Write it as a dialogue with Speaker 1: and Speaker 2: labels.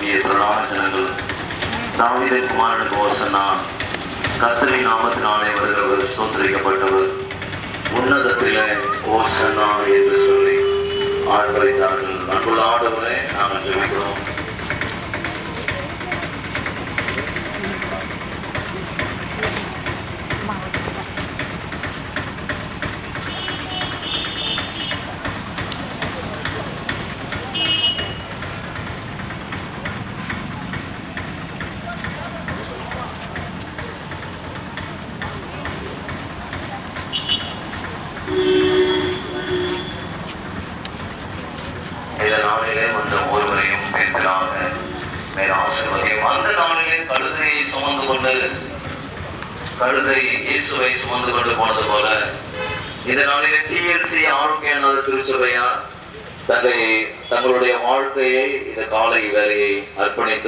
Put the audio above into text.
Speaker 1: இங்கே பிரதான ஜனங்கள் தாவீதின் குமாரனுக்கு ஓசன்னா, கர்த்தரின் நாமத்தினாலே வருகிறவர் ஸ்தோத்திரிக்கப்பட்டவர், உன்னதத்திலே ஓசன்னா என்று சொல்லி ஆர்ப்பரித்தார்கள். அன்புள்ள ஆண்டவரே, நாங்கள் ஜெபிக்கிறோம். இந்த நாளிலே வந்த ஒருவரையும் பெற்றாங்க ஆசீர்வதியும். அந்த நாளிலே கழுதையை சுமந்து கொண்டு கழுதை இயேசுவை சுமந்து கொண்டு போனது போல இந்த நாளிலே டிஎல்சி ஆரோக்கியநாத திருச்சபையார் தங்களுடைய வாழ்க்கையை இந்த காலை வேலையை அர்ப்பணித்து